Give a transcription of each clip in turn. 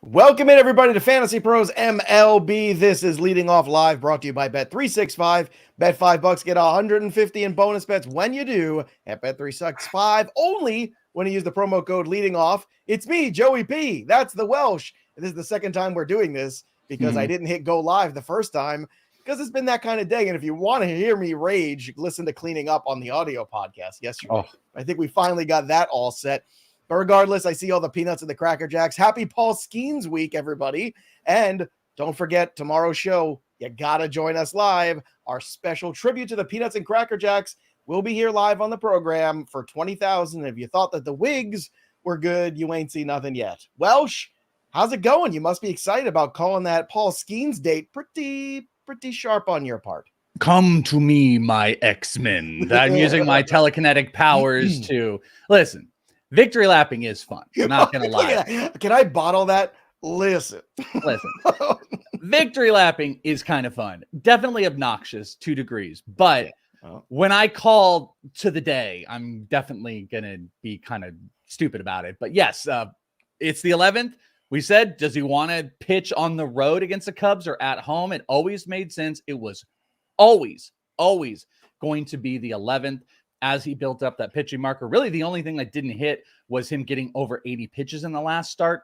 Welcome in, everybody, to Fantasy Pros MLB. This is Leading Off Live, brought to you by Bet365. Bet $5, get 150 in bonus bets when you do at Bet365. Only when you use the promo code Leading Off. It's me, Joey P. That's the Welsh. This is the second time we're doing this because I didn't hit go live the first time because it's been that kind of day. And if you want to hear me rage, listen to Cleaning Up on the audio podcast yesterday. I think we finally got that all set. But regardless, I see all the peanuts and the Cracker Jacks. Happy Paul Skenes week, everybody. And don't forget, tomorrow's show, you got to join us live. Our special tribute to the Peanuts and Cracker Jacks will be here live on the program for 20,000. If you thought that the wigs were good, you ain't seen nothing yet. Welsh, how's it going? You must be excited about calling that Paul Skenes date pretty sharp on your part. Come to me, my X-Men. I'm using my telekinetic powers to... Listen. Victory lapping is fun. I'm not going to lie. Can I bottle that? Listen. Victory lapping is kind of fun. Definitely obnoxious, 2 degrees. But when I call to the day, I'm definitely going to be kind of stupid about it. But yes, it's the 11th. We said, does he want to pitch on the road against the Cubs or at home? It always made sense. It was always going to be the 11th. As he built up that pitching marker. Really, the only thing that didn't hit was him getting over 80 pitches in the last start.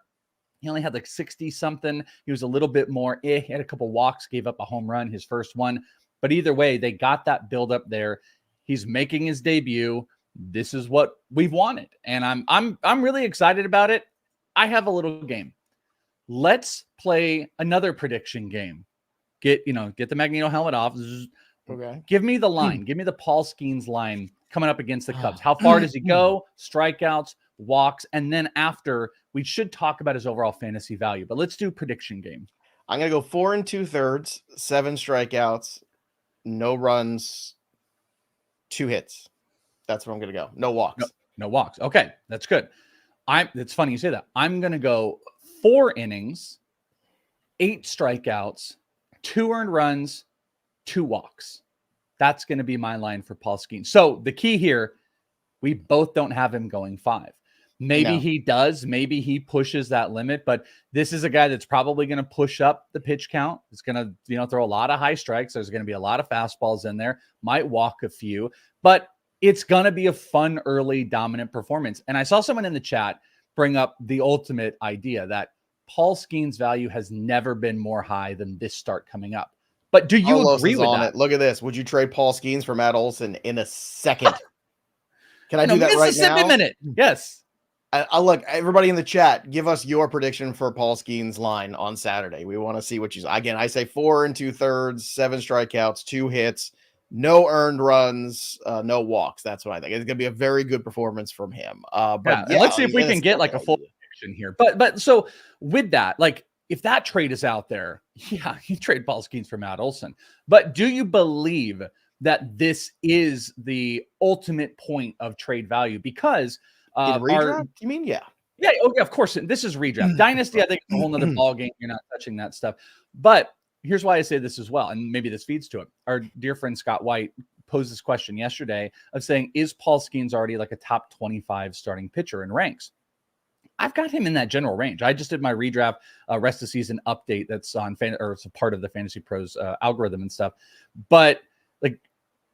He only had like 60-something. He was a little bit more. He had a couple walks, gave up a home run, his first one. But either way, they got that build up there. He's making his debut. This is what we've wanted. And I'm really excited about it. I have a little game. Let's play another prediction game. Get the Magneto helmet off. Okay. Give me the line. Give me the Paul Skenes line coming up against the Cubs. How far does he go? Strikeouts, walks, and then after, we should talk about his overall fantasy value. But let's do prediction game. I'm going to go 4 2/3, 7 strikeouts, no runs, 2 hits. That's where I'm going to go. No walks. No walks. Okay, that's good. It's funny you say that. I'm going to go 4 innings, 8 strikeouts, 2 earned runs, 2 walks. That's going to be my line for Paul Skenes. So the key here, we both don't have him going 5. Maybe he does. Maybe he pushes that limit. But this is a guy that's probably going to push up the pitch count. It's going to throw a lot of high strikes. There's going to be a lot of fastballs in there. Might walk a few. But it's going to be a fun, early, dominant performance. And I saw someone in the chat bring up the ultimate idea that Paul Skenes' value has never been more high than this start coming up. But do you agree with that? Look at this. Would you trade Paul Skenes for Matt Olson in a second? Can I do that right now? Mississippi Minute. Yes. I look, everybody in the chat, give us your prediction for Paul Skenes' line on Saturday. We want to see what again, I say 4 2/3, 7 strikeouts, 2 hits, no earned runs, no walks. That's what I think. It's going to be a very good performance from him. Let's see if we can get like a full prediction here. But so with that, like, if that trade is out there, you trade Paul Skenes for Matt Olson. But do you believe that this is the ultimate point of trade value? Because redraft? You mean? Yeah. Yeah, of course. This is redraft. Dynasty, I think, is a whole nother ball game. You're not touching that stuff. But here's why I say this as well, and maybe this feeds to it. Our dear friend Scott White posed this question yesterday of saying, is Paul Skenes already like a top 25 starting pitcher in ranks? I've got him in that general range. I just did my redraft rest of season update that's on it's a part of the Fantasy Pros algorithm and stuff. But like,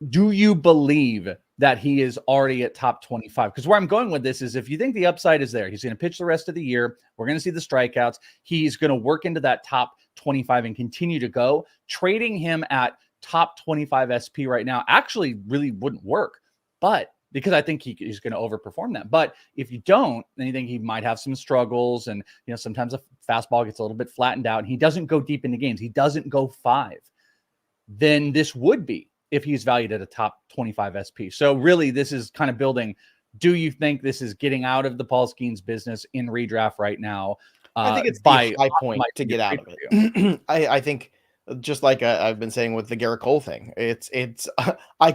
do you believe that he is already at top 25? Because where I'm going with this is, if you think the upside is there, he's going to pitch the rest of the year. We're going to see the strikeouts. He's going to work into that top 25 and continue to go. Trading him at top 25 SP right now actually really wouldn't work. But because I think he's going to overperform that. But if you don't, then you think he might have some struggles, and sometimes a fastball gets a little bit flattened out and he doesn't go deep into games. He doesn't go 5. Then this would be if he's valued at a top 25 SP. So really, this is kind of building. Do you think this is getting out of the Paul Skenes business in redraft right now? I think it's by high point to get out of it. I think, just like I've been saying with the Garrett Cole thing, it's I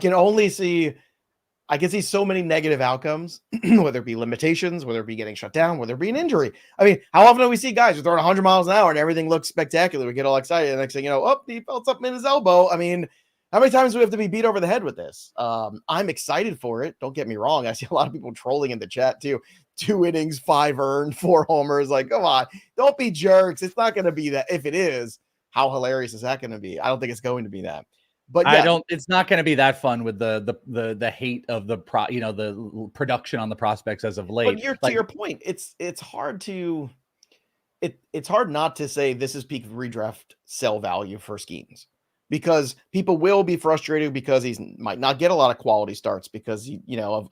can see so many negative outcomes, whether it be limitations, whether it be getting shut down, whether it be an injury. I mean, how often do we see guys who are throwing 100 miles an hour and everything looks spectacular? We get all excited, and the next thing you know, he felt something in his elbow. I mean, how many times do we have to be beat over the head with this? I'm excited for it. Don't get me wrong. I see a lot of people trolling in the chat too. 2 innings, 5 earned, 4 homers. Like, come on, don't be jerks. It's not going to be that. If it is, how hilarious is that going to be? I don't think it's going to be that. But yeah, it's not going to be that fun with the hate of the the production on the prospects as of late. But to your point, it's hard to it's hard not to say this is peak redraft sell value for Skenes, because people will be frustrated because he's might not get a lot of quality starts because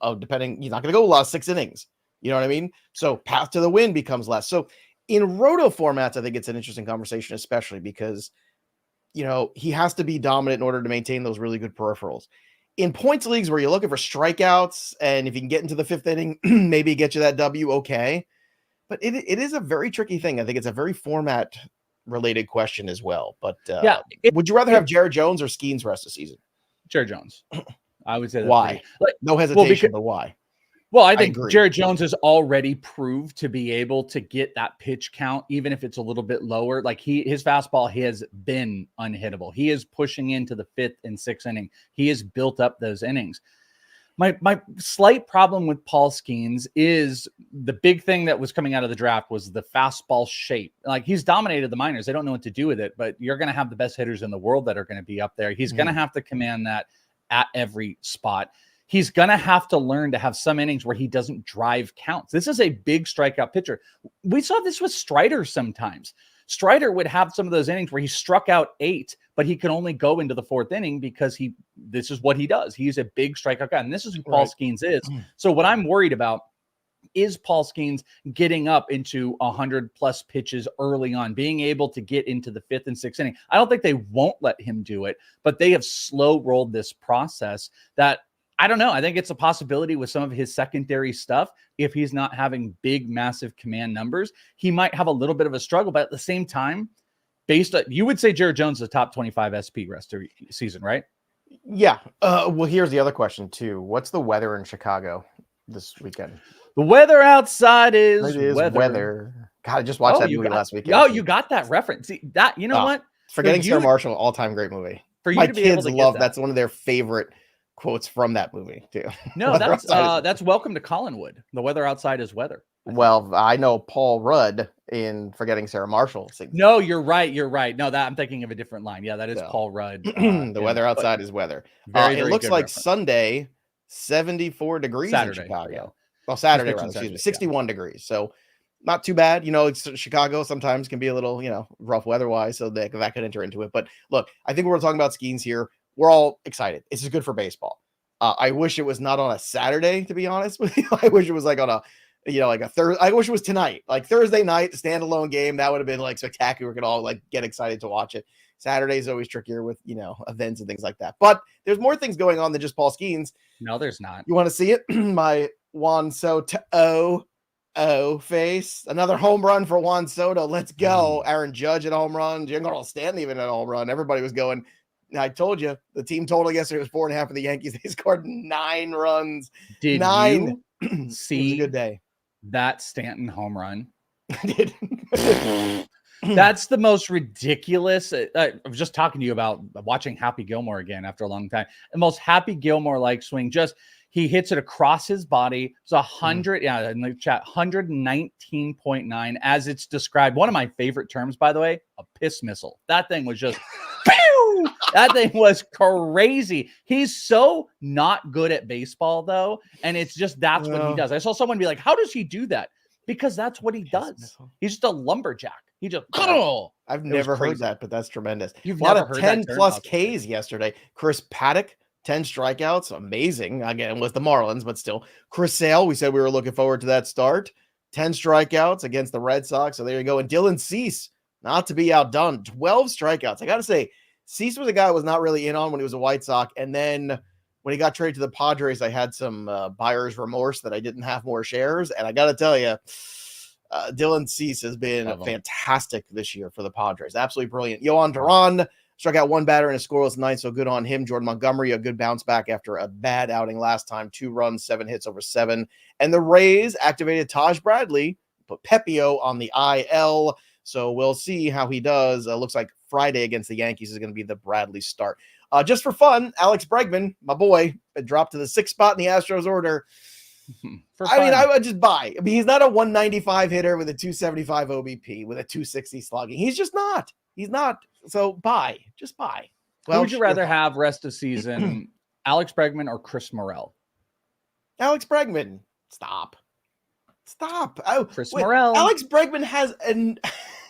of depending, he's not going to go a lot of 6 innings. You know what I mean? So path to the win becomes less. So in roto formats, I think it's an interesting conversation, especially because he has to be dominant in order to maintain those really good peripherals. In points leagues where you're looking for strikeouts, and if you can get into the 5th inning, maybe get you that W, okay. But it is a very tricky thing. I think it's a very format related question as well. But would you rather have Jared Jones or Skenes rest of the season? Jared Jones. I would say that. Why? No hesitation, but why? Well, I think Jared Jones has already proved to be able to get that pitch count, even if it's a little bit lower. Like his fastball has been unhittable. He is pushing into the 5th and 6th inning. He has built up those innings. My slight problem with Paul Skenes is the big thing that was coming out of the draft was the fastball shape. Like, he's dominated the minors. They don't know what to do with it, but you're going to have the best hitters in the world that are going to be up there. He's going to have to command that at every spot. He's going to have to learn to have some innings where he doesn't drive counts. This is a big strikeout pitcher. We saw this with Strider sometimes. Strider would have some of those innings where he struck out 8, but he can only go into the 4th inning because this is what he does. He's a big strikeout guy, and this is who Paul Skenes is. So what I'm worried about is Paul Skenes getting up into 100+ pitches early on, being able to get into the 5th and 6th inning. I don't think they won't let him do it, but they have slow rolled this process that, I don't know. I think it's a possibility with some of his secondary stuff. If he's not having big, massive command numbers, he might have a little bit of a struggle. But at the same time, you would say Jared Jones is a top 25 SP rest of the season, right? Yeah. Well, here's the other question too. What's the weather in Chicago this weekend? The weather outside is weather. God, I just watched that movie last weekend. Oh, you got that reference. See, that, what? Forgetting Sarah Marshall, all-time great movie. For you My to be kids able to love that's one of their favorite quotes from that movie too. No, that's Welcome to Collinwood. The weather outside is weather. Well, I know Paul Rudd in Forgetting Sarah Marshall sings. No, you're right. No, that I'm thinking of a different line. Yeah, that is Paul Rudd. The weather outside is weather. Very, it looks like reference. Sunday, 74 degrees Saturday, in Chicago. Yeah. Well, Saturday, rather, excuse me, 61 degrees. So not too bad. It's Chicago sometimes can be a little, rough weather-wise, so that could enter into it. But look, I think we're talking about Skenes here. We're all excited. This is good for baseball. I wish it was not on a Saturday, to be honest with you. I wish it was like on a, like a Thursday. I wish it was tonight, like Thursday night, standalone game. That would have been like spectacular. We could all like get excited to watch it. Saturday is always trickier with, events and things like that. But there's more things going on than just Paul Skenes. No, there's not. You want to see it? My Juan Soto face. Another home run for Juan Soto. Let's go. Aaron Judge at home run. Giancarlo Stanton even at home run. Everybody was going. I told you the team total yesterday was 4.5 for the Yankees. They scored 9 runs. Did 9. You see it was a good day. That Stanton home run? I did. That's the most ridiculous. I was just talking to you about watching Happy Gilmore again after a long time. The most Happy Gilmore-like swing. Just he hits it across his body. It's 100. Yeah, in the chat, 119.9 as it's described. One of my favorite terms, by the way, a piss missile. That thing was just. That thing was crazy. He's so not good at baseball, though. And it's just that's what he does. I saw someone be like, how does he do that? Because that's what he does. He's just a lumberjack. He just, I've never heard that, but that's tremendous. You've a lot never of heard 10+ Ks yesterday. Chris Paddock, 10 strikeouts. Amazing. Again, with the Marlins, but still. Chris Sale, we said we were looking forward to that start. 10 strikeouts against the Red Sox. So there you go. And Dylan Cease, not to be outdone, 12 strikeouts. I got to say, Cease was a guy I was not really in on when he was a White Sox. And then when he got traded to the Padres, I had some buyer's remorse that I didn't have more shares. And I got to tell you, Dylan Cease has been fantastic this year for the Padres. Absolutely brilliant. Yohan Duran struck out 1 batter in a scoreless 9, so good on him. Jordan Montgomery, a good bounce back after a bad outing last time. 2 runs, 7 hits over 7. And the Rays activated Taj Bradley, put Pepio on the IL. So we'll see how he does. Looks like Friday against the Yankees is going to be the Bradley start. Just for fun, Alex Bregman, my boy, dropped to the 6th spot in the Astros order. I would just buy. I mean, he's not a 195 hitter with a 275 OBP with a 260 slugging. He's just not. He's not. So buy. Just buy. Who would you rather have rest of season, Alex Bregman or Chris Morel? Alex Bregman. Stop. Chris Morel. Alex Bregman has an.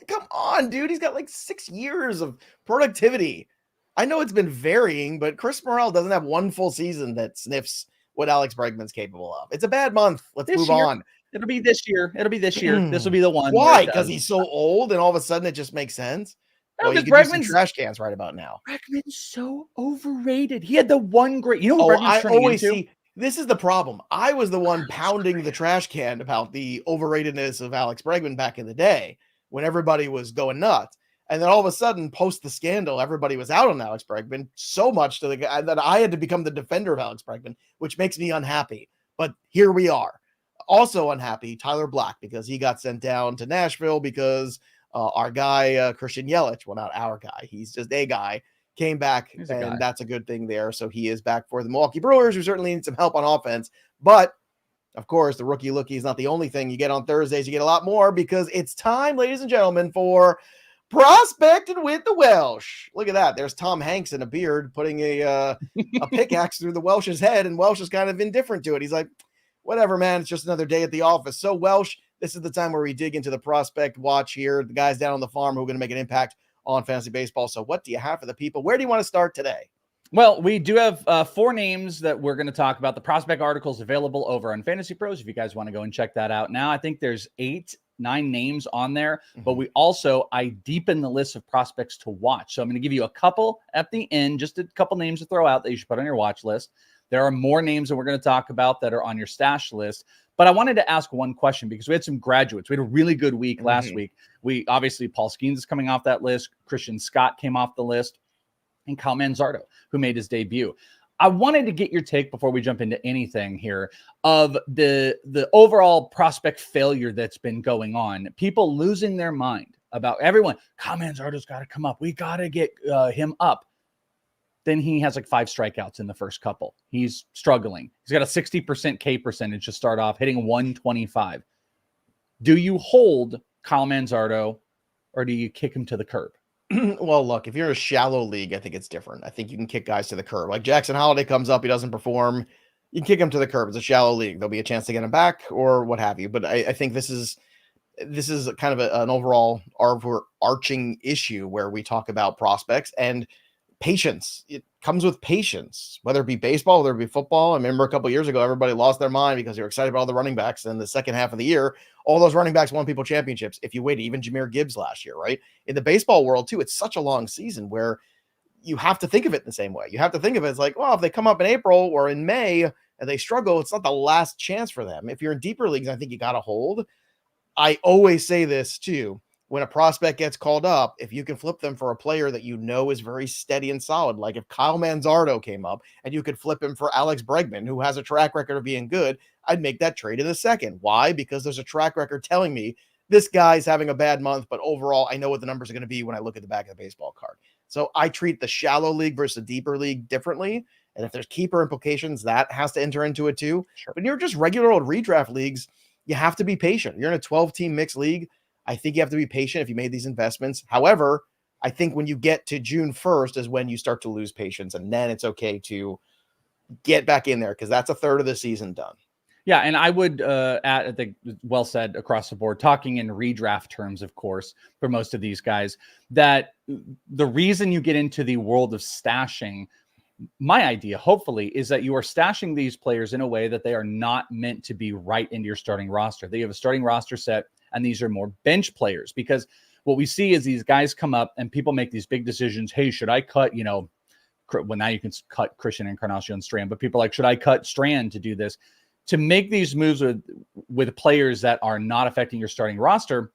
Come on, dude. He's got like 6 years of productivity. I know it's been varying, but Chris Morel doesn't have one full season that sniffs what Alex Bregman's capable of. It's a bad month. Let's move on. It'll be this year. This will be the one. Why? Because he's so old and all of a sudden it just makes sense? No, well, you could use some trash cans right about now. Bregman's so overrated. He had the one great. You know what Bregman's I always into? See. This is the problem. I was the one pounding the trash can about the overratedness of Alex Bregman back in the day when everybody was going nuts. And then all of a sudden, post the scandal, everybody was out on Alex Bregman so much to the guy that I had to become the defender of Alex Bregman, which makes me unhappy. But here we are. Also unhappy, Tyler Black, because he got sent down to Nashville because our guy, Christian Yelich, well, not our guy, he's just a guy, came back, and that's a good thing there. So he is back for the Milwaukee Brewers, who certainly need some help on offense. But, of course, the rookie lookie is not the only thing you get on Thursdays. You get a lot more because it's time, ladies and gentlemen, for Prospecting with the Welsh. Look at that. There's Tom Hanks in a beard putting a pickaxe through the Welsh's head, and Welsh is kind of indifferent to it. He's like, whatever, man. It's just another day at the office. So, Welsh, this is the time where we dig into the prospect watch here. The guys down on the farm who are going to make an impact on fantasy baseball. So what do you have for the people? Where do you want to start today? Well, we do have 4 names that we're going to talk about. The prospect articles available over on FantasyPros if you guys want to go and check that out. Now, I think there's 8-9 names on there, but I deepen the list of prospects to watch. So I'm going to give you a couple at the end, just a couple names to throw out that you should put on your watch list. There are more names that we're going to talk about that are on your stash list. But I wanted to ask one question because we had some graduates. We had a really good week last week. We obviously, Paul Skenes is coming off that list. Christian Scott came off the list. And Kyle Manzardo, who made his debut. I wanted to get your take before we jump into anything here of the overall prospect failure that's been going on. People losing their mind about everyone. Kyle Manzardo's got to come up. We got to get him up. Then he has like 5 strikeouts in the first couple. He's struggling. He's got a 60% K percentage to start off, hitting 125. Do you hold Kyle Manzardo or do you kick him to the curb? Well, look, if you're in a shallow league, I think it's different. I think you can kick guys to the curb. Like Jackson Holiday comes up, he doesn't perform. You can kick him to the curb. It's a shallow league. There'll be a chance to get him back or what have you. But I think this is kind of an overall overarching issue where we talk about prospects and patience. It comes with patience, whether it be baseball, whether it be football. I remember a couple of years ago, everybody lost their mind because they were excited about all the running backs. And the second half of the year, all those running backs won people championships. If you waited, even Jahmyr Gibbs last year, right? In the baseball world too, it's such a long season where you have to think of it in the same way. You have to think of it as like, well, if they come up in April or in May and they struggle, it's not the last chance for them. If you're in deeper leagues, I think you got to hold. I always say this too. When a prospect gets called up, if you can flip them for a player that you know is very steady and solid, like if Kyle Manzardo came up and you could flip him for Alex Bregman, who has a track record of being good, I'd make that trade in a second. Why? Because there's a track record telling me this guy's having a bad month, but overall, I know what the numbers are going to be when I look at the back of the baseball card. So I treat the shallow league versus the deeper league differently. And if there's keeper implications, that has to enter into it too. Sure. But you're just regular old redraft leagues, you have to be patient. You're in a 12-team mixed league. I think you have to be patient if you made these investments. However, I think when you get to June 1st is when you start to lose patience, and then it's okay to get back in there because that's a third of the season done. Yeah, and I would add, I think, well said across the board, talking in redraft terms, of course, for most of these guys, that the reason you get into the world of stashing, my idea, hopefully, is that you are stashing these players in a way that they are not meant to be right into your starting roster. They have a starting roster set, and these are more bench players, because what we see is these guys come up and people make these big decisions. Hey, should I cut, well, now you can cut Christian Encarnacion Strand, but people are like, should I cut Strand to do this? To make these moves with players that are not affecting your starting roster,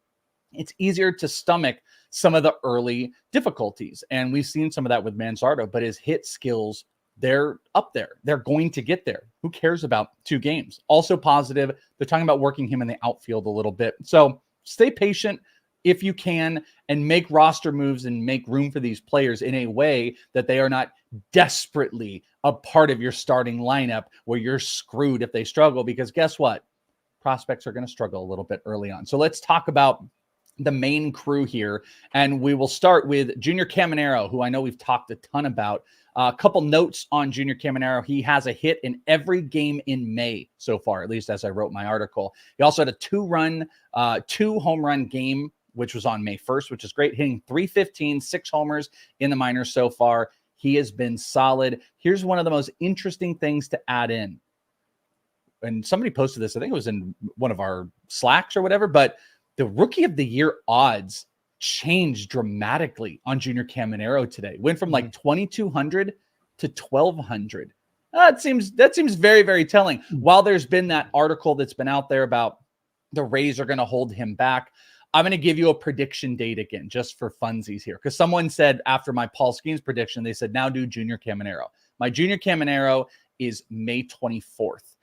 it's easier to stomach some of the early difficulties. And we've seen some of that with Manzardo, but his hit skills, they're up there. They're going to get there. Who cares about 2 games? Also positive, they're talking about working him in the outfield a little bit. So stay patient. if you can, and make roster moves and make room for these players in a way that they are not desperately a part of your starting lineup where you're screwed if they struggle, because guess what? Prospects are going to struggle a little bit early on. So let's talk about the main crew here. And we will start with Junior Caminero, who I know we've talked a ton about. A couple notes on Junior Caminero. He has a hit in every game in May so far, at least as I wrote my article. He also had a two home run game, which was on May 1st, which is great, hitting 315, 6 homers in the minors so far. He has been solid. Here's one of the most interesting things to add in. And somebody posted this, I think it was in one of our Slacks or whatever, but the Rookie of the Year odds changed dramatically on Junior Caminero today. Went from like 2,200 to 1,200. That seems very, very telling. While there's been that article that's been out there about the Rays are going to hold him back, I'm going to give you a prediction date again, just for funsies here. Because someone said after my Paul Skenes prediction, they said, now do Junior Caminero. My Junior Caminero is May 24th.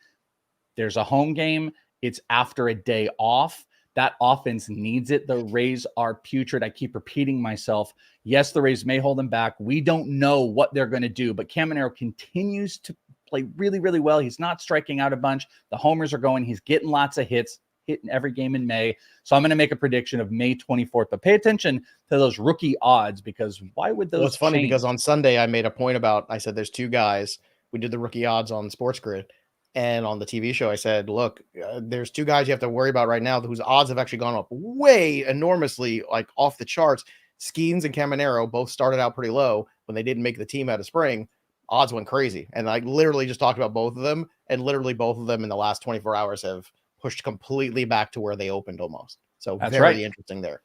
There's a home game. It's after a day off. That offense needs it. The Rays are putrid. I keep repeating myself. Yes, the Rays may hold him back. We don't know what they're going to do, but Caminero continues to play really, really well. He's not striking out a bunch. The homers are going. He's getting lots of hits, hitting every game in May. So I'm going to make a prediction of May 24th. But pay attention to those rookie odds, because why would those It's funny change? because on Sunday I made a point about, I said there's two guys. We did the rookie odds on Sports Grid. And on the TV show, I said, look, there's two guys you have to worry about right now whose odds have actually gone up way enormously, like off the charts. Skenes and Caminero both started out pretty low when they didn't make the team out of spring. Odds went crazy. And I literally just talked about both of them. And literally both of them in the last 24 hours have pushed completely back to where they opened almost. So That's very right. interesting there.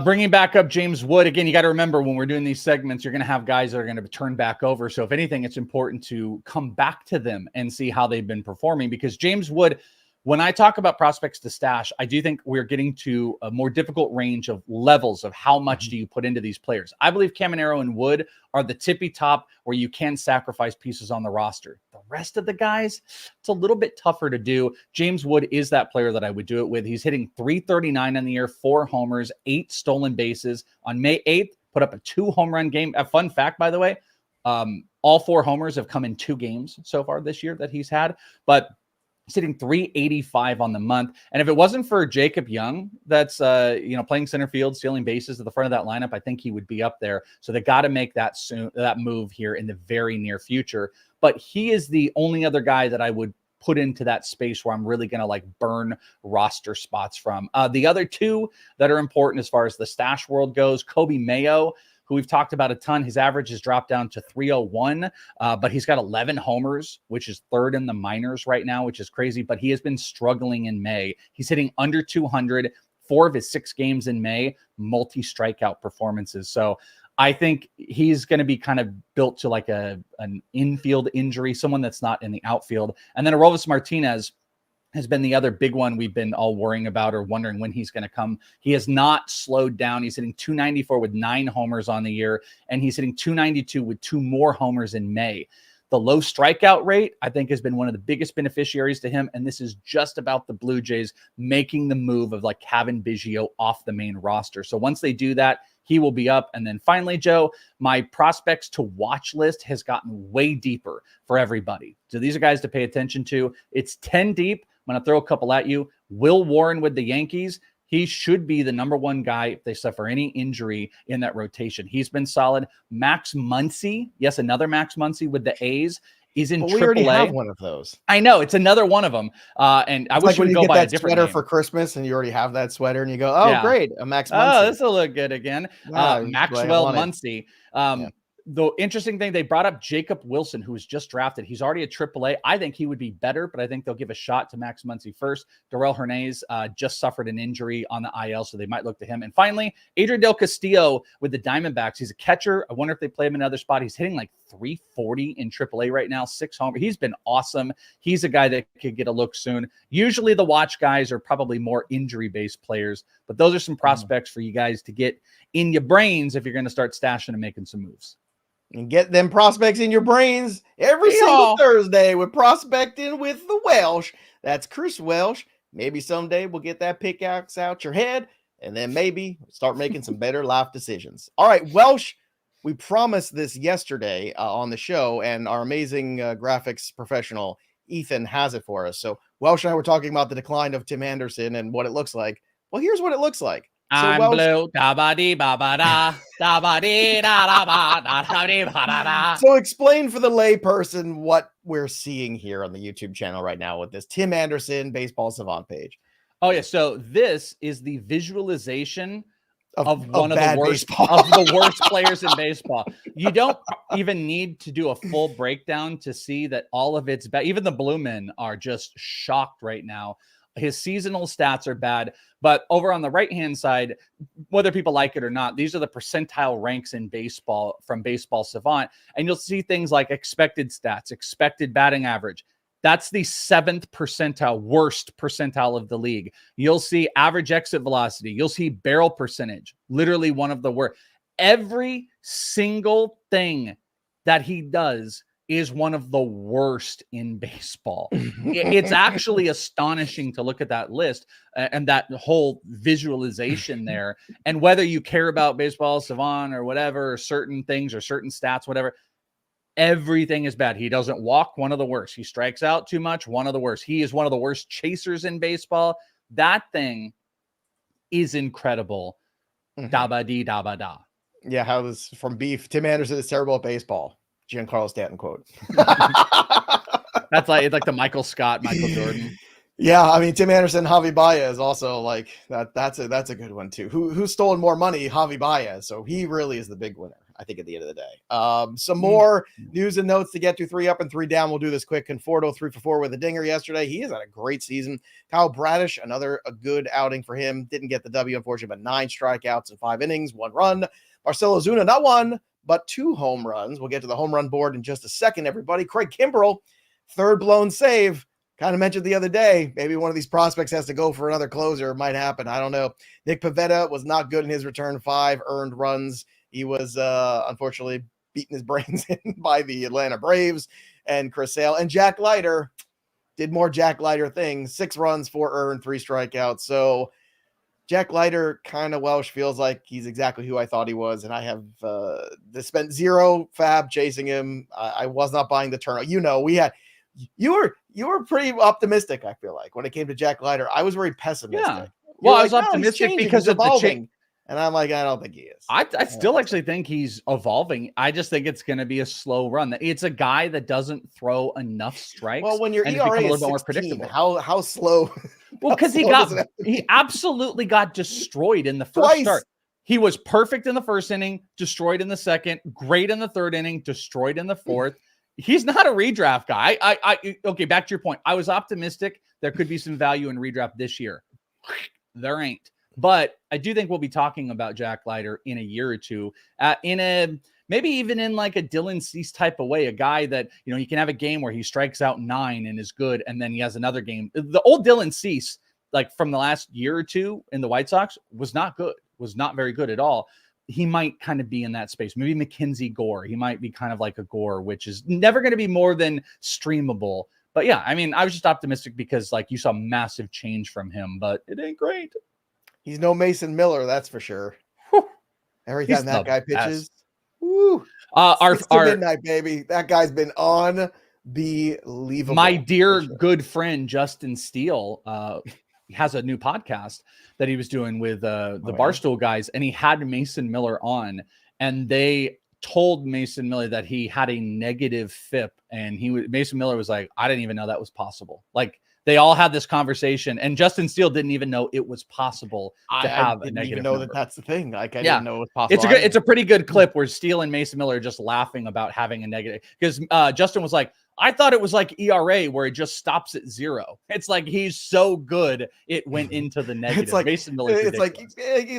Bringing back up James Wood. Again, you got to remember when we're doing these segments, you're going to have guys that are going to turn back over. So if anything, it's important to come back to them and see how they've been performing, because James Wood, when I talk about prospects to stash, I do think we're getting to a more difficult range of levels of how much do you put into these players. I believe Caminero and Wood are the tippy top where you can sacrifice pieces on the roster. The rest of the guys, it's a little bit tougher to do. James Wood is that player that I would do it with. He's hitting 339 in the year, 4 homers, 8 stolen bases. On May 8th, put up a 2 home run game. A fun fact, by the way, all 4 homers have come in 2 games so far this year that he's had. But he's hitting 385 on the month. And if it wasn't for Jacob Young, that's playing center field, stealing bases at the front of that lineup, I think he would be up there. So they got to make that move here in the very near future. But he is the only other guy that I would put into that space where I'm really going to burn roster spots from. The other 2 that are important as far as the stash world goes, Coby Mayo, who we've talked about a ton. His average has dropped down to 301, but he's got 11 homers, which is 3rd in the minors right now, which is crazy. But he has been struggling in May. He's hitting under 200, 4 of his 6 games in May, multi-strikeout performances. So I think he's going to be kind of built to like an infield injury, someone that's not in the outfield. And then Orelvis Martinez has been the other big one we've been all worrying about or wondering when he's going to come. He has not slowed down. He's hitting 294 with 9 homers on the year, and he's hitting 292 with 2 more homers in May. The low strikeout rate, I think, has been one of the biggest beneficiaries to him, and this is just about the Blue Jays making the move of Kevin Biggio off the main roster. So once they do that, he will be up. And then finally, Joe, my prospects to watch list has gotten way deeper for everybody. So these are guys to pay attention to. It's 10 deep. I'm going to throw a couple at you. Will Warren with the Yankees. He should be the number 1 guy if they suffer any injury in that rotation. He's been solid. Max Muncy. Yes, another Max Muncy with the A's. Is in AAA. We already have one of those. I know. It's another one of them. And I wish when we'd you go get by a that different sweater name. for Christmas and you already have that sweater and you go, oh, Yeah. great. A Max Muncy. Oh, this will look good again. Maxwell Muncy. The interesting thing, they brought up Jacob Wilson, who was just drafted. He's already at AAA. I think he would be better, but I think they'll give a shot to Max Muncy first. Darrell Hernandez just suffered an injury on the IL, so they might look to him. And finally, Adrian Del Castillo with the Diamondbacks. He's a catcher. I wonder if they play him in another spot. He's hitting 340 in AAA right now, 6 homers. He's been awesome. He's a guy that could get a look soon. Usually the watch guys are probably more injury-based players, but those are some prospects for you guys to get in your brains if you're going to start stashing and making some moves. And get them prospects in your brains every single Thursday with Prospecting with the Welsh. That's Chris Welsh. Maybe someday we'll get that pickaxe out your head. and then maybe start making some better life decisions. All right, Welsh, we promised this yesterday on the show, and our amazing graphics professional Ethan has it for us. So Welsh and I were talking about the decline of Tim Anderson and what it looks like. Well, here's what it looks like. So I'm Welsh, blue. Da ba dee ba ba da. Da ba dee da da ba da dee ba da da. so explain for the layperson what we're seeing here on the YouTube channel right now with this Tim Anderson Baseball Savant page. Oh yeah, so this is the visualization of one of bad the worst baseball. of the worst players in baseball. You don't even need to do a full breakdown to see that all of it's bad. Even the Blue Men are just shocked right now. His seasonal stats are bad, but over on the right-hand side, whether people like it or not, these are the percentile ranks in baseball from Baseball Savant, and you'll see things like expected stats, expected batting average. That's the 7th percentile, worst percentile of the league. You'll see average exit velocity. You'll see barrel percentage, literally one of the worst. Every single thing that he does is one of the worst in baseball. It's actually astonishing to look at that list and that whole visualization there. And whether you care about Baseball Savant or whatever, or certain things or certain stats, whatever, everything is bad. He doesn't walk, one of the worst. He strikes out too much, one of the worst. He is one of the worst chasers in baseball. That thing is incredible. Da ba dee da ba da. Yeah, how this from beef. Tim Anderson is terrible at baseball. Giancarlo Stanton quote. That's like, it's like the Michael Scott, Michael Jordan. Yeah, I mean Tim Anderson, Javi Baez also like that. That's a good one too. Who's stolen more money? Javi Baez. So he really is the big winner, I think, at the end of the day. Some more news and notes to get to. 3 up and 3 down. We'll do this quick. Conforto 3 for 4 with a dinger yesterday. He has had a great season. Kyle Bradish, a good outing for him. Didn't get the W, unfortunately, but 9 strikeouts in 5 innings, 1 run. Marcelo Zuna, not 1, but 2 home runs. We'll get to the home run board in just a second, everybody. Craig Kimbrell, 3rd blown save. Kind of mentioned the other day, maybe one of these prospects has to go for another closer. It might happen. I don't know. Nick Pivetta was not good in his return. 5 earned runs. He was unfortunately beating his brains in by the Atlanta Braves and Chris Sale. And Jack Leiter did more Jack Leiter things. 6 runs, 4 earned, 3 strikeouts. So Jack Leiter kind of Welsh feels like he's exactly who I thought he was. And I have spent 0 fab chasing him. I was not buying the turnout. You were pretty optimistic, I feel like, when it came to Jack Leiter. I was very pessimistic. Yeah. Well, I was optimistic because of evolving. the change. And I'm like, I don't think he is. I still actually think he's evolving. I just think it's going to be a slow run. It's a guy that doesn't throw enough strikes. Well, when your ERA is 16, more predictable, how slow? Well, because he absolutely got destroyed in the first start. He was perfect in the first inning, destroyed in the second, great in the 3rd inning, destroyed in the 4th. He's not a redraft guy. Okay, back to your point. I was optimistic there could be some value in redraft this year. There ain't. But I do think we'll be talking about Jack Leiter in a year or two, maybe even in like a Dylan Cease type of way, a guy that, he can have a game where he strikes out 9 and is good, and then he has another game. The old Dylan Cease, like from the last year or two in the White Sox, was not good, was not very good at all. He might kind of be in that space. Maybe Mackenzie Gore. He might be kind of like a Gore, which is never going to be more than streamable. But yeah, I mean, I was just optimistic because like you saw massive change from him, but it ain't great. He's no Mason Miller, that's for sure. Whew. Every time that guy pitches, woo. Our midnight, baby. That guy's been unbelievable. My dear good friend Justin Steele has a new podcast that he was doing with the Barstool guys, and he had Mason Miller on, and they told Mason Miller that he had a negative FIP, and Mason Miller was like, I didn't even know that was possible. Like, they all had this conversation, and Justin Steele didn't even know it was possible to have a negative. I didn't even know that that's the thing. Like, I didn't know it was possible. It's a pretty good clip where Steele and Mason Miller are just laughing about having a negative, because Justin was like, I thought it was like ERA where it just stops at 0. It's like he's so good it went into the negative. It's like Mason Miller. It's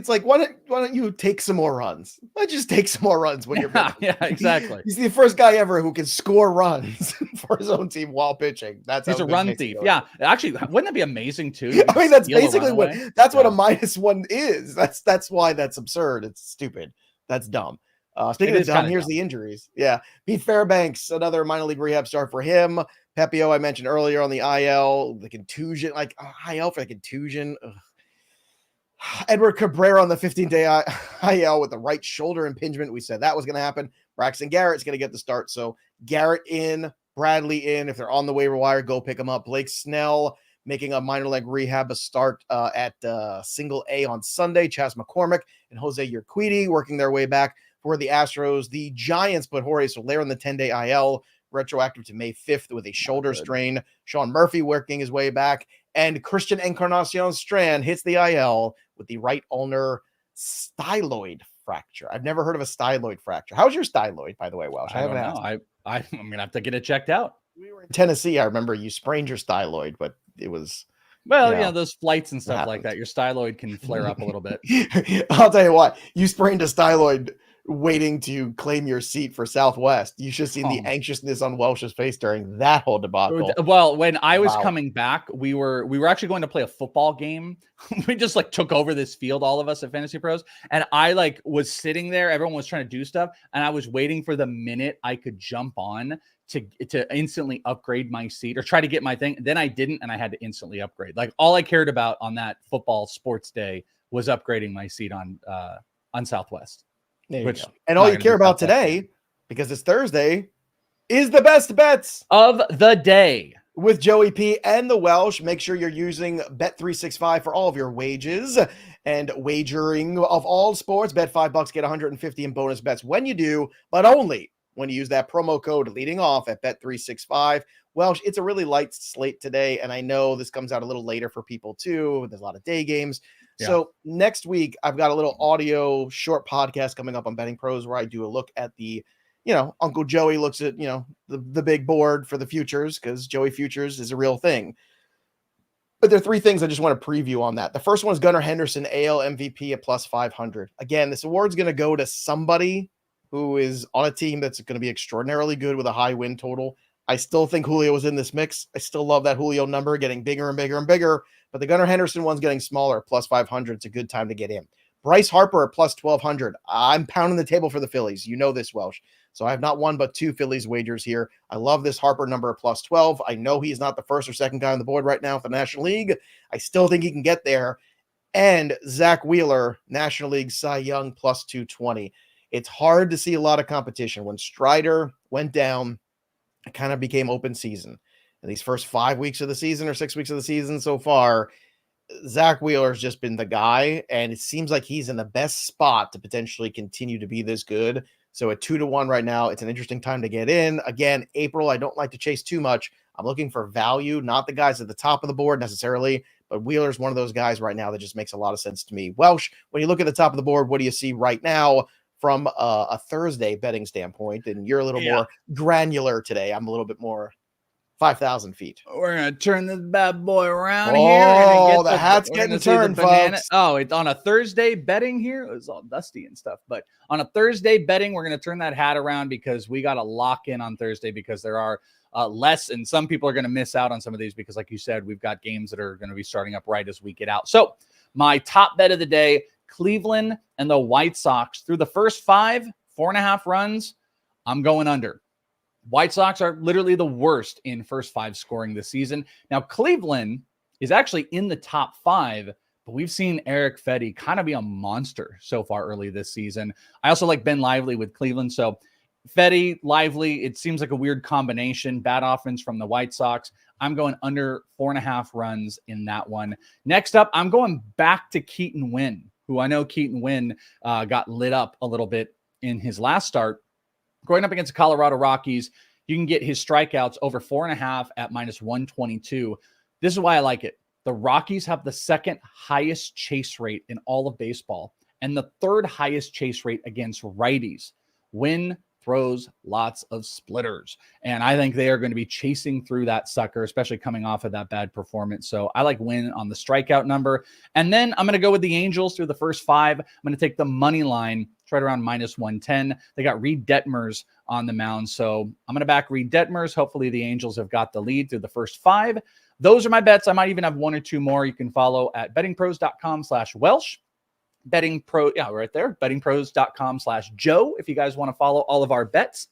like why don't you take some more runs? Why just take some more runs when you're pitching? Yeah, exactly. He's the first guy ever who can score runs for his own team while pitching. He's a run thief. Yeah, actually, wouldn't that be amazing too? I mean, that's basically what a -1 is. That's why that's absurd. It's stupid. That's dumb. Speaking of dumb, here's the injuries. Yeah. Pete Fairbanks, another minor league rehab start for him. Pepio, I mentioned earlier on the IL, the contusion, like IL for the contusion. Ugh. Edward Cabrera on the 15-day IL with the right shoulder impingement. We said that was going to happen. Braxton Garrett's going to get the start. So Garrett in, Bradley in. If they're on the waiver wire, go pick them up. Blake Snell making a minor leg rehab, a start at single A on Sunday. Chas McCormick and Jose Urquidy working their way back for the Astros. The Giants put Jorge Soler on the 10-day IL, retroactive to May 5th with a shoulder strain. Sean Murphy working his way back. And Christian Encarnacion Strand hits the IL with the right ulnar styloid fracture. I've never heard of a styloid fracture. How's your styloid, by the way, Welsh? I don't know. I'm going to have to get it checked out. We were in Tennessee. I remember you sprained your styloid, but it was... Well, those flights and stuff like that, your styloid can flare up a little bit. I'll tell you what, you sprained a styloid waiting to claim your seat for Southwest. You should have seen the anxiousness on Welsh's face during that whole debacle. Well, when I was coming back, we were actually going to play a football game. We just took over this field, all of us at Fantasy Pros. And I was sitting there. Everyone was trying to do stuff. And I was waiting for the minute I could jump on to instantly upgrade my seat or try to get my thing. Then I didn't, and I had to instantly upgrade. All I cared about on that football sports day was upgrading my seat on Southwest. And all you care about today, because it's Thursday, is the best bets of the day with Joey P and the Welsh. Make sure you're using Bet365 for all of your wages and wagering of all sports. Bet $5, get 150 in bonus bets when you do, but only when you use that promo code leading off at Bet365. Welsh, it's a really light slate today, and I know this comes out a little later for people too. There's a lot of day games. Yeah. So next week, I've got a little audio short podcast coming up on Betting Pros where I do a look at the, Uncle Joey looks at, the big board for the futures, because Joey Futures is a real thing. But there are three things I just want to preview on that. The first one is Gunnar Henderson, AL MVP at plus 500. Again, this award's going to go to somebody who is on a team that's going to be extraordinarily good with a high win total. I still think Julio was in this mix. I still love that Julio number getting bigger and bigger and bigger, but the Gunnar Henderson one's getting smaller, plus 500. It's a good time to get in. Bryce Harper at plus 1,200. I'm pounding the table for the Phillies. You know this, Welsh. So I have not one but two Phillies wagers here. I love this Harper number at plus 12. I know he's not the first or second guy on the board right now for the National League. I still think he can get there. And Zach Wheeler, National League Cy Young, plus 220. It's hard to see a lot of competition. When Strider went down, it kind of became open season. In these first 5 weeks of the season or 6 weeks of the season so far, Zach Wheeler has just been the guy, and it seems like he's in the best spot to potentially continue to be this good. So at 2-1 right now, it's an interesting time to get in. Again, April, I don't like to chase too much. I'm looking for value, not the guys at the top of the board necessarily, but Wheeler's one of those guys right now that just makes a lot of sense to me. Welsh, when you look at the top of the board, what do you see right now from a Thursday betting standpoint? And you're a little more granular today. I'm a little bit more 5,000 feet. We're going to turn this bad boy around here. Oh, the hat's getting turned, folks. Oh, it's on a Thursday betting here. It was all dusty and stuff. But on a Thursday betting, we're going to turn that hat around because we got to lock in on Thursday because there are less. And some people are going to miss out on some of these because, like you said, we've got games that are going to be starting up right as we get out. So my top bet of the day, Cleveland and the White Sox. Through the first 4.5 runs, I'm going under. White Sox are literally the worst in first 5 scoring this season. Now, Cleveland is actually in the top 5, but we've seen Eric Fedde kind of be a monster so far early this season. I also like Ben Lively with Cleveland. So Fedde, Lively, it seems like a weird combination. Bad offense from the White Sox. I'm going under 4.5 runs in that one. Next up, I'm going back to Keaton Winn, who I know Keaton Winn got lit up a little bit in his last start. Going up against the Colorado Rockies, you can get his strikeouts over 4.5 at minus 122. This is why I like it. The Rockies have the second highest chase rate in all of baseball and the third highest chase rate against righties. Winn throws lots of splitters, and I think they are going to be chasing through that sucker, especially coming off of that bad performance. So I like Winn on the strikeout number. And then I'm going to go with the Angels through the first 5. I'm going to take the money line. It's right around minus 110. They got Reed Detmers on the mound. So I'm going to back Reed Detmers. Hopefully the Angels have got the lead through the first 5. Those are my bets. I might even have 1 or 2 more. You can follow at bettingpros.com/Welsh. Betting Pro, yeah, right there. Bettingpros.com/Joe if you guys want to follow all of our bets.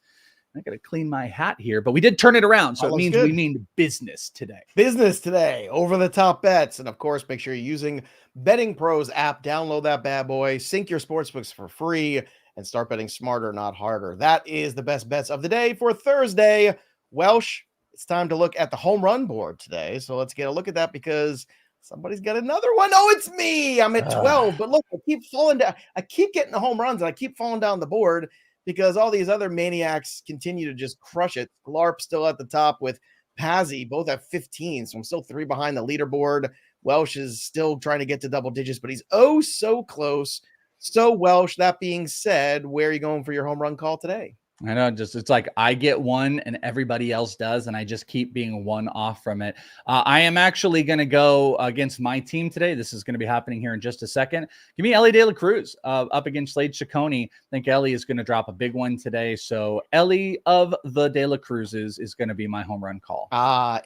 I got to clean my hat here, but we did turn it around. So That it means looks we good. mean business today. Business today, over the top bets. And of course, make sure you're using Betting Pros app. Download that bad boy, sync your sportsbooks for free, and start betting smarter, not harder. That is the best bets of the day for Thursday. Welsh, it's time to look at the home run board today. So let's get a look at that because somebody's got another one. Oh, it's me. I'm at 12. But look, I keep falling down. I keep getting the home runs and I keep falling down the board because all these other maniacs continue to just crush it. Glarp still at the top with Pazzi, both at 15. So I'm still 3 behind the leaderboard. Welsh is still trying to get to double digits, but he's oh so close. So Welsh, that being said, where are you going for your home run call today? I know, it's like I get one and everybody else does, and I just keep being one off from it. I am actually going to go against my team today. This is going to be happening here in just a second. Give me Ellie De La Cruz up against Slade Ciccone. I think Ellie is going to drop a big one today. So Ellie of the De La Cruzes is going to be my home run call.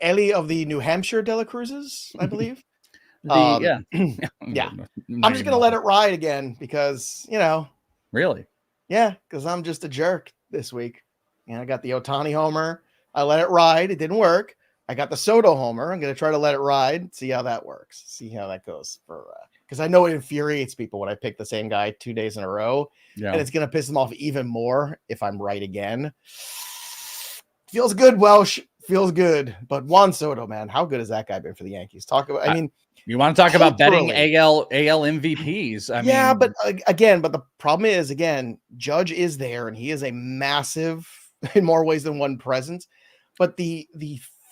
Ellie of the New Hampshire De La Cruzes, I believe. Yeah. Yeah. I'm just going to let it ride again because, Really? Yeah, because I'm just a jerk this week. I got the Ohtani homer. I let it ride. It didn't work. I got the Soto homer. I'm going to try to let it ride. See how that works. See how that goes because I know it infuriates people when I pick the same guy 2 days in a row. Yeah. And it's going to piss them off even more if I'm right again. Feels good, Welsh. Feels good. But Juan Soto, man, how good has that guy been for the Yankees? You want to talk about betting culturally. AL MVPs? I mean, but the problem is, Judge is there and he is a massive, in more ways than one, presence. But the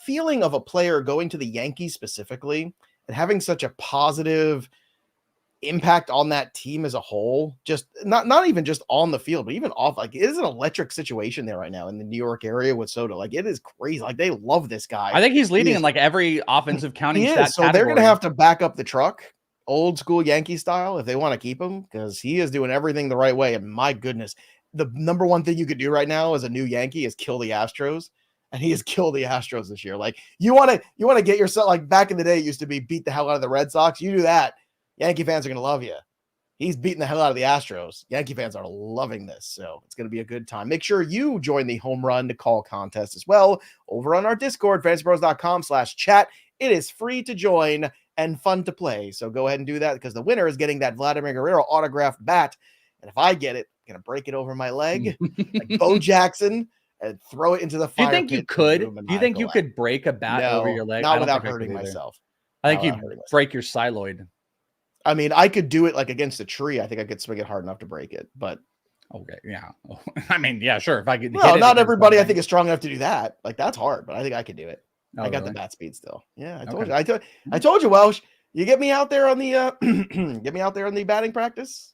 feeling of a player going to the Yankees specifically and having such a positive impact on that team as a whole, just not even just on the field, but even off, it is an electric situation there right now in the New York area with Soto. It is crazy. They love this guy. I think he's leading in every offensive counting stat so category. They're going to have to back up the truck old school Yankee style if they want to keep him because he is doing everything the right way. And my goodness, the number one thing you could do right now as a new Yankee is kill the Astros. And he has killed the Astros this year. You want to get yourself, back in the day, it used to be beat the hell out of the Red Sox. You do that, Yankee fans are going to love you. He's beating the hell out of the Astros. Yankee fans are loving this. So it's going to be a good time. Make sure you join the home run to call contest as well over on our Discord, fantasypros.com/chat. It is free to join and fun to play. So go ahead and do that because the winner is getting that Vladimir Guerrero autographed bat. And if I get it, I'm going to break it over my leg like Bo Jackson and throw it into the fire. Do you think you could? Do you think you could break a bat over your leg? Not without hurting myself. I think you break your siloid. I mean, I could do it against a tree. I think I could swing it hard enough to break it, but okay, yeah. I mean, yeah, sure. If I could, not everybody I think is strong enough to do that. That's hard, but I think I could do it. Oh, I got the bat speed still. Yeah, I told you. I told you, Welsh. You get me out there on the batting practice.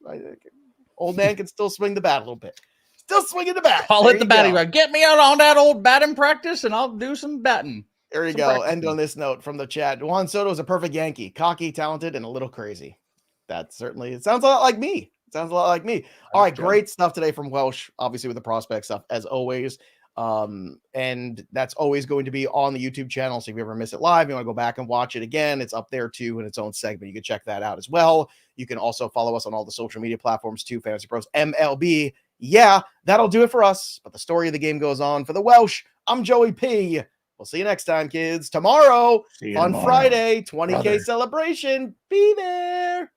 Old man can still swing the bat a little bit. Still swinging the bat. Call it the batting right. Get me out on that old batting practice, and I'll do some batting. There you go. End on this note from the chat. Juan Soto is a perfect Yankee. Cocky, talented, and a little crazy. It sounds a lot like me. All right, great stuff today from Welsh, obviously with the prospect stuff, as always. And that's always going to be on the YouTube channel. So if you ever miss it live, you want to go back and watch it again, it's up there too in its own segment. You can check that out as well. You can also follow us on all the social media platforms too, Fantasy Pros MLB. Yeah, that'll do it for us. But the story of the game goes on. For the Welsh, I'm Joey P. We'll see you next time, kids. Tomorrow, on Friday, 20K celebration. Be there.